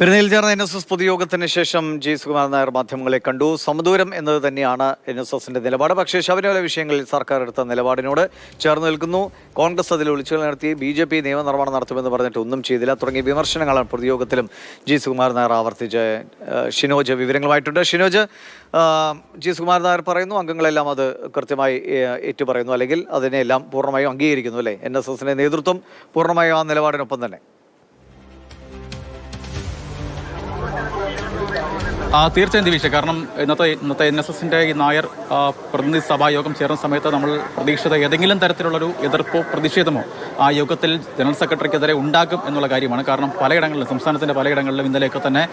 പെരുന്നയിൽ ചേർന്ന NSS പൊതുയോഗത്തിന് ശേഷം G Sukumaran Nair മാധ്യമങ്ങളെ കണ്ടു. സമദൂരം എന്നത് തന്നെയാണ് NSSന്റെ നിലപാട്. പക്ഷേ ശബരിമല വിഷയങ്ങളിൽ സർക്കാർ എടുത്ത നിലപാടിനോട് ചേർന്ന് നിൽക്കുന്നു. കോൺഗ്രസ് അതിൽ ഒളിച്ചുകൾ നടത്തി, BJP നിയമനിർമ്മാണം നടത്തുമെന്ന് പറഞ്ഞിട്ട് ഒന്നും ചെയ്തില്ല തുടങ്ങിയ വിമർശനങ്ങളാണ് പൊതുയോഗത്തിലും ജി സുകുമാരൻ നായർ ആവർത്തിച്ച്. ഷിനോജ് വിവരങ്ങളുമായിട്ടുണ്ട്. ഷിനോജ്, ജി സുകുമാരൻ നായർ പറയുന്നു, അംഗങ്ങളെല്ലാം അത് കൃത്യമായി ഏറ്റുപറയുന്നു, അല്ലെങ്കിൽ അതിനെല്ലാം പൂർണ്ണമായും അംഗീകരിക്കുന്നു അല്ലേ? NSSന്റെ നേതൃത്വം പൂർണ്ണമായും ആ നിലപാടിനൊപ്പം തന്നെ. തീർച്ചയായും ദിവിഷ, കാരണം ഇന്നത്തെ NSSന്റെ ഈ നായർ പ്രതിനിധി സഭാ യോഗം ചേർന്ന സമയത്ത് നമ്മൾ പ്രതീക്ഷിത ഏതെങ്കിലും തരത്തിലുള്ളൊരു എതിർപ്പോ പ്രതിഷേധമോ ആ യോഗത്തിൽ ജനറൽ സെക്രട്ടറിക്കെതിരെ ഉണ്ടാകും എന്നുള്ള കാര്യമാണ്. കാരണം പലയിടങ്ങളിലും, സംസ്ഥാനത്തിന്റെ പലയിടങ്ങളിലും ഇന്നലെയൊക്കെ തന്നെ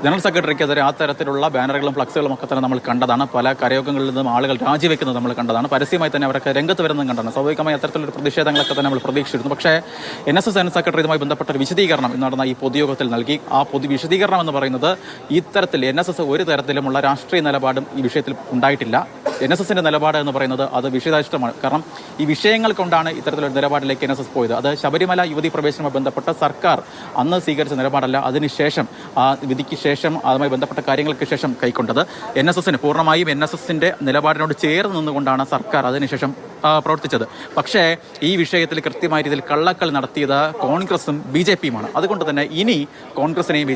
ജനറൽ സെക്രട്ടറിക്കെതിരെ ആ തരത്തിലുള്ള ബാനറുകളും ഫ്ലക്സുകളും ഒക്കെ തന്നെ നമ്മൾ കണ്ടതാണ്. പല കരയോഗങ്ങളിൽ നിന്നും ആളുകൾ രാജിവെക്കുന്നത് നമ്മൾ കണ്ടതാണ്. പരസ്യമായി തന്നെ അവരൊക്കെ രംഗത്ത് വരുന്നതും കണ്ടതാണ്. സ്വാഭാവികമായി അത്തരത്തിലൊരു പ്രതിഷേധങ്ങളൊക്കെ തന്നെ നമ്മൾ പ്രതീക്ഷിച്ചിരുന്നു. പക്ഷേ NSS ജനറൽ സെക്രട്ടറി ഇതുമായി ബന്ധപ്പെട്ട ഒരു വിശദീകരണം ഇന്ന് നടന്ന ഈ പൊതുയോഗത്തിൽ നൽകി. ആ വിശദീകരണം എന്ന് പറയുന്നത്, ഇത്തരത്തിൽ NSS ഒരു തരത്തിലുമുള്ള രാഷ്ട്രീയ നിലപാടും ഈ വിഷയത്തിൽ ഉണ്ടായിട്ടില്ല. NSSന്റെ നിലപാട് എന്ന് പറയുന്നത് അത് വിഷയാധിഷ്ഠിതമാണ്. കാരണം ഈ വിഷയങ്ങൾ കൊണ്ടാണ് ഇത്തരത്തിലൊരു നിലപാടിലേക്ക് NSS പോയത്. അത് ശബരിമല യുവതി പ്രവേശനവുമായി ബന്ധപ്പെട്ട സർക്കാർ അന്ന് സ്വീകരിച്ച നിലപാടല്ല, അതിനുശേഷം ആ വിധിക്ക് ശേഷം അതുമായി ബന്ധപ്പെട്ട കാര്യങ്ങൾക്ക് ശേഷം കൈക്കൊണ്ടത്. NSSന് പൂർണ്ണമായും NSSന്റെ നിലപാടിനോട് ചേർന്ന് നിന്നുകൊണ്ടാണ് സർക്കാർ അതിനുശേഷം പ്രവർത്തിച്ചത്. പക്ഷേ ഈ വിഷയത്തിൽ കൃത്യമായ രീതിയിൽ കള്ളക്കളി നടത്തിയത് കോൺഗ്രസും BJPയുമാണ്. അതുകൊണ്ട് തന്നെ ഇനി കോൺഗ്രസിനെയും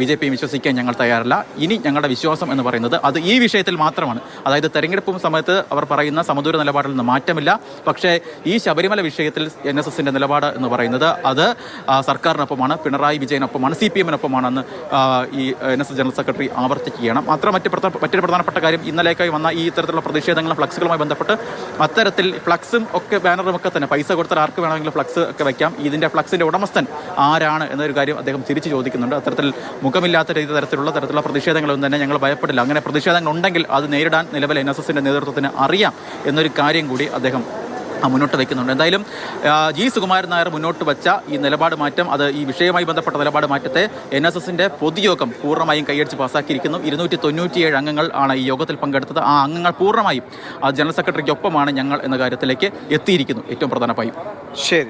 BJPയും വിശ്വസിക്കാൻ ഞങ്ങൾ തയ്യാറല്ല. ഇനി ഞങ്ങളുടെ വിശ്വാസം എന്ന് പറയുന്നത് അത് ഈ വിഷയത്തിൽ മാത്രമാണ്. അതായത് തെരഞ്ഞെടുപ്പ് സമയത്ത് അവർ പറയുന്ന സമദൂര നിലപാടിൽ നിന്ന് മാറ്റമില്ല. പക്ഷേ ഈ ശബരിമല വിഷയത്തിൽ NSSന്റെ നിലപാട് എന്ന് പറയുന്നത് അത് സർക്കാരിനൊപ്പമാണ്, പിണറായി വിജയനൊപ്പമാണ്, CPMനൊപ്പമാണെന്ന് ഈ NSS ജനറൽ സെക്രട്ടറി ആവർത്തിക്കുകയാണ്. മറ്റൊരു പ്രധാനപ്പെട്ട കാര്യം, ഇന്നലേക്കായി വന്ന ഈ ഇത്തരത്തിലുള്ള പ്രതിഷേധങ്ങളും ഫ്ലക്സുകളുമായി ബന്ധപ്പെട്ട് അത്തരത്തിൽ ഫ്ലക്സും ഒക്കെ ബാനറും ഒക്കെ തന്നെ പൈസ കൊടുത്താൽ ആർക്ക് വേണമെങ്കിലും ഫ്ലക്സ് ഒക്കെ വയ്ക്കാം. ഇതിന്റെ ഫ്ലക്സിന്റെ ഉടമസ്ഥൻ ആരാണ് എന്നൊരു കാര്യം അദ്ദേഹം തിരിച്ചു ചോദിക്കുന്നുണ്ട്. അത്തരത്തിൽ മുഖമില്ലാത്ത തരത്തിലുള്ള പ്രതിഷേധങ്ങളൊന്നും തന്നെ ഞങ്ങൾ ഭയപ്പെടില്ല. അങ്ങനെ പ്രതിഷേധങ്ങൾ ഉണ്ടെങ്കിൽ അത് നേരിടാൻ നിലവിൽ NSSന്റെ നേതൃത്വത്തിന് അറിയാം എന്നൊരു കാര്യം കൂടി അദ്ദേഹം മുന്നോട്ട് വയ്ക്കുന്നുണ്ട്. എന്തായാലും ജി സുകുമാരൻ നായർ മുന്നോട്ട് വച്ച ഈ നിലപാട് മാറ്റം, അത് ഈ വിഷയവുമായി ബന്ധപ്പെട്ട നിലപാട് മാറ്റത്തെ NSSന്റെ പൊതുയോഗം പൂർണ്ണമായും കൈയടിച്ച് പാസ്സാക്കിയിരിക്കുന്നു. 297 അംഗങ്ങൾ ആണ് ഈ യോഗത്തിൽ പങ്കെടുത്തത്. ആ അംഗങ്ങൾ പൂർണ്ണമായും ജനറൽ സെക്രട്ടറിക്കൊപ്പമാണ് ഞങ്ങൾ എന്ന കാര്യത്തിലേക്ക് എത്തിയിരിക്കുന്നു. ഏറ്റവും പ്രധാനമായും. ശരി.